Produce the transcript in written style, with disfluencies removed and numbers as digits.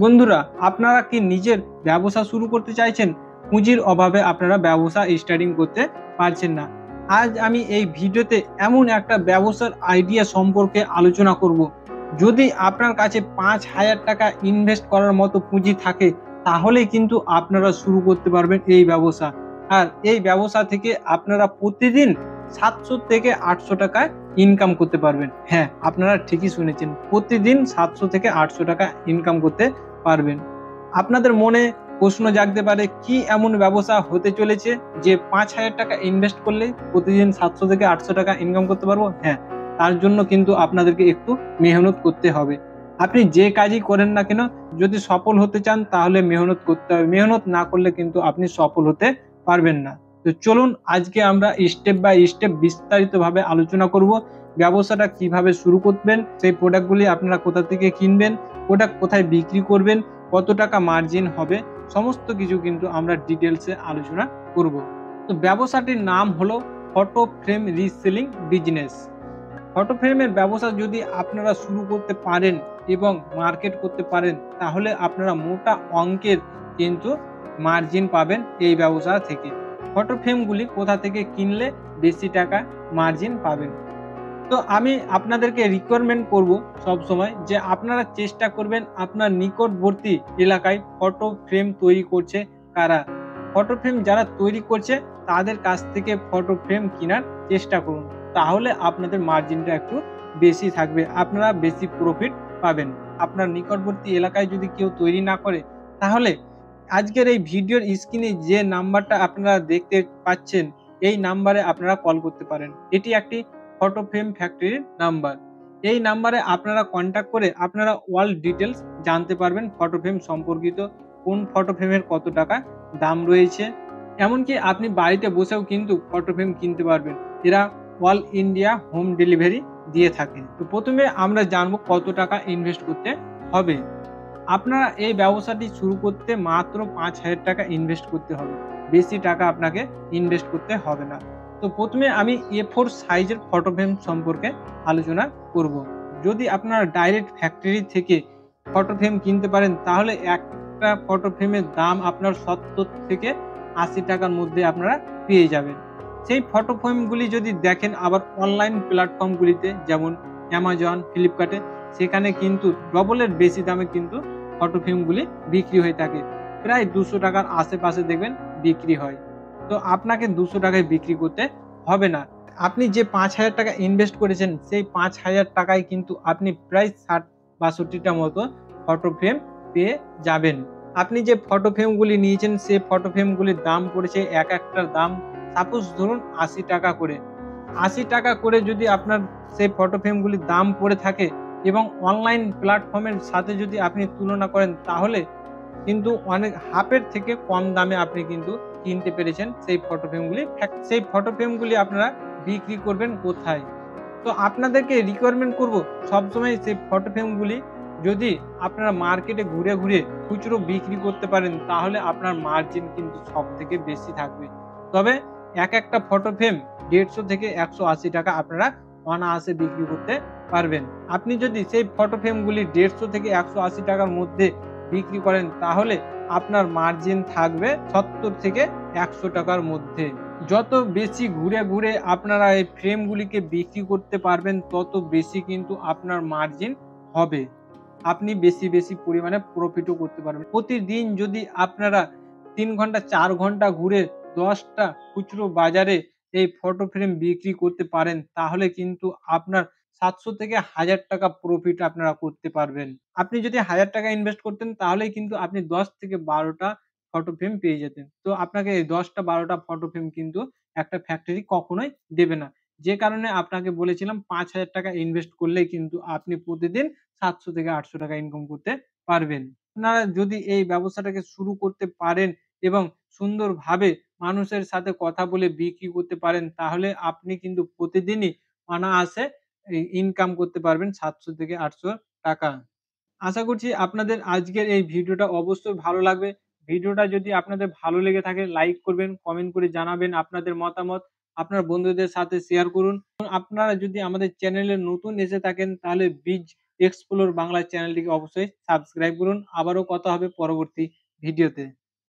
বন্ধুরা, আপনারা কি নিজের ব্যবসা শুরু করতে চাইছেন? পুঁজির অভাবে আপনারা ব্যবসা স্টার্টিং করতে পারছেন না। আজ আমি এই ভিডিওতে এমন একটা ব্যবসার আইডিয়া সম্পর্কে আলোচনা করব। যদি আপনার কাছে ৫,০০০ টাকা ইনভেস্ট করার মতো পুঁজি থাকে, তাহলেই কিন্তু আপনারা শুরু করতে পারবেন এই ব্যবসা। আর এই ব্যবসা থেকে আপনারা প্রতিদিন ৭০০ থেকে ৮০০ টাকা ইনকাম করতে পারবেন। হ্যাঁ, আপনারা ঠিকই শুনেছেন, প্রতিদিন ৭০০ থেকে ৮০০ টাকা ইনকাম করতে পারবেন। আপনাদের মনে প্রশ্ন জাগতে পারে, কি এমন ব্যবসা হতে চলেছে যে ৫,০০০ টাকা ইনভেস্ট করলে প্রতিদিন ৭০০ থেকে ৮০০ টাকা ইনকাম করতে পারবো? হ্যাঁ, তার জন্য কিন্তু আপনাদেরকে একটু মেহনত করতে হবে। আপনি যে কাজই করেন না কেন, যদি সফল হতে চান তাহলে মেহনত করতে হবে। মেহনত না করলে কিন্তু আপনি সফল হতে পারবেন না। তো চলুন আজকে আমরা স্টেপ বাই স্টেপ বিস্তারিতভাবে আলোচনা করব। ব্যবসাটা কিভাবে শুরু করবেন, সেই প্রোডাক্টগুলি আপনারা কোথা থেকে কিনবেন, প্রোডাক্ট কোথায় বিক্রি করবেন, কত টাকা মার্জিন হবে, সমস্ত কিছু কিন্তু আমরা ডিটেলসে আলোচনা করব। তো ব্যবসাটির নাম হলো photo frame reselling business. Photo ফ্রেমের ব্যবসা যদি আপনারা শুরু করতে পারেন এবং মার্কেট করতে পারেন, তাহলে আপনারা মোটা অঙ্কের কিন্তু মার্জিন পাবেন এই ব্যবসা থেকে। ফটো ফ্রেমগুলি কোথা থেকে কিনলে বেশি টাকা মার্জিন পাবেন? তো আমি আপনাদেরকে রিকোয়ারমেন্ট করব সবসময় যে আপনারা চেষ্টা করবেন আপনার নিকটবর্তী এলাকায় ফটো ফ্রেম তৈরি করছে কারা, ফটো ফ্রেম যারা তৈরি করছে তাদের কাছ থেকে ফটো ফ্রেম কেনার চেষ্টা করুন। তাহলে আপনাদের মার্জিনটা একটু বেশি থাকবে, আপনারা বেশি প্রফিট পাবেন। আপনার নিকটবর্তী এলাকায় যদি কেউ তৈরি না করে, তাহলে আজকের এই ভিডিওর স্ক্রিনে যে নাম্বারটা আপনারা দেখতে পাচ্ছেন, এই নাম্বারে আপনারা কল করতে পারেন। এটি একটি ফটো ফ্রেম ফ্যাক্টরির নাম্বার। এই নাম্বারে আপনারা কন্ট্যাক্ট করে আপনারা অল ডিটেলস জানতে পারবেন ফটো ফ্রেম সম্পর্কিত, কোন ফটো ফ্রেমের কত টাকা দাম রয়েছে। এমনকি আপনি বাড়িতে বসেও কিন্তু ফটো ফ্রেম কিনতে পারবেন। এরা অল ইন্ডিয়া হোম ডেলিভারি দিয়ে থাকে। তো প্রথমে আমরা জানবো কত টাকা ইনভেস্ট করতে হবে। আপনারা এই ব্যবসাটি শুরু করতে মাত্র ৫,০০০ টাকা ইনভেস্ট করতে হবে, বেশি টাকা আপনাকে ইনভেস্ট করতে হবে না। তো প্রথমে আমি A4 সাইজের ফটো ফ্রেম সম্পর্কে আলোচনা করব। যদি আপনারা ডাইরেক্ট ফ্যাক্টরি থেকে ফটো ফ্রেম কিনতে পারেন, তাহলে একটা ফটো ফ্রেমের দাম আপনার ৭০ থেকে ৮০ টাকার মধ্যে আপনারা পেয়ে যাবেন। সেই ফটো ফ্রেমগুলি যদি দেখেন আবার অনলাইন প্ল্যাটফর্মগুলিতে, যেমন অ্যামাজন, ফ্লিপকার্টে, সেখানে কিন্তু ডবলের বেশি দামে কিন্তু ফটো ফ্রেমগুলি বিক্রি হয়ে থাকে। প্রায় ২০০ টাকার আশেপাশে দেখবেন বিক্রি হয়। তো আপনাকে ২০০ টাকায় বিক্রি করতে হবে না। আপনি যে ৫,০০০ টাকা ইনভেস্ট করেছেন, সেই ৫,০০০ টাকায় কিন্তু আপনি প্রায় ৬০-৬২ টা মতো ফটো ফ্রেম পেয়ে যাবেন। আপনি যে ফটো ফ্রেমগুলি নিয়েছেন, সেই ফটো ফ্রেমগুলির দাম পড়েছে এক একটার দাম সাপোজ ধরুন ৮০ টাকা করে। ৮০ টাকা করে যদি আপনার সেই ফটো ফ্রেমগুলির দাম পড়ে থাকে এবং অনলাইন প্ল্যাটফর্মের সাথে যদি আপনি তুলনা করেন, তাহলে কিন্তু অনেক হাফের থেকে কম দামে আপনি কিন্তু কিনতে পেরেছেন সেই ফটো ফ্রেমগুলি। সেই ফটো ফ্রেমগুলি আপনারা বিক্রি করবেন কোথায়? তো আপনাদেরকে রিকোয়ারমেন্ট করব সবসময় সেই ফটো ফ্রেমগুলি যদি আপনারা মার্কেটে ঘুরে ঘুরে খুচরো বিক্রি করতে পারেন, তাহলে আপনার মার্জিন কিন্তু সবথেকে বেশি থাকবে। তবে এক একটা ফটো ফ্রেম ১৫০ থেকে ১৮০ টাকা আপনারা অনায়াসে বিক্রি করতে পারবেন। আপনি যদি সেই ফটো ফ্রেমগুলি ১৫০ থেকে ১৮০ টাকার মধ্যে বিক্রি করেন, তাহলে আপনার মার্জিন থাকবে ৭০ থেকে ১০০ টাকার মধ্যে। যত বেশি ঘুরে ঘুরে আপনারা এই ফ্রেমগুলিকে বিক্রি করতে পারবেন, তত বেশি কিন্তু আপনার মার্জিন হবে। আপনি বেশি বেশি পরিমাণে প্রফিটও করতে পারবেন। প্রতিদিন যদি আপনারা ৩ ঘন্টা ৪ ঘন্টা ঘুরে ১০ টা খুচরো বাজারে এই ফটো ফ্রেম বিক্রি করতে পারেন, তাহলে কিন্তু আপনার ৭০০ থেকে ১০০০ টাকা প্রফিট আপনারা করতে পারবেন। আপনি যদি ১০০০ টাকা ইনভেস্ট করতেন, তাহলেই কিন্তু আপনি ১০ থেকে ১২ টা ফটো ফ্রেম পেয়ে যেতেন। তো আপনাকে এই ১০ টা ১২ টা ফটো ফ্রেম কিন্তু একটা ফ্যাক্টরি কখনোই দেবে না। যে কারণে আপনাকে বলেছিলাম ৫,০০০ টাকা ইনভেস্ট করলেই কিন্তু আপনি প্রতিদিন ৭০০ থেকে ৮০০ টাকা ইনকাম করতে পারবেন। আপনারা যদি এই ব্যবসাটাকে শুরু করতে পারেন এবং সুন্দরভাবে মানুষের সাথে কথা বলে বিক্রি করতে পারেন, তাহলে আপনি কিন্তু প্রতিদিনই অনায়াসে ইনকাম করতে পারবেন ৭০০ থেকে ৮০০ টাকা। আশা করছি আপনাদের আজকের এই ভিডিওটা অবশ্যই ভালো লাগবে। ভিডিওটা যদি আপনাদের ভালো লেগে থাকে, লাইক করবেন, কমেন্ট করে জানাবেন আপনাদের মতামত। আপনার বন্ধুদের সাথে শেয়ার করুন। আপনারা যদি আমাদের চ্যানেলে নতুন এসে থাকেন, তাহলে এক্সপ্লোর বাংলা চ্যানেলটিকে অবশ্যই সাবস্ক্রাইব করুন। আবারও কথা হবে পরবর্তী ভিডিওতে।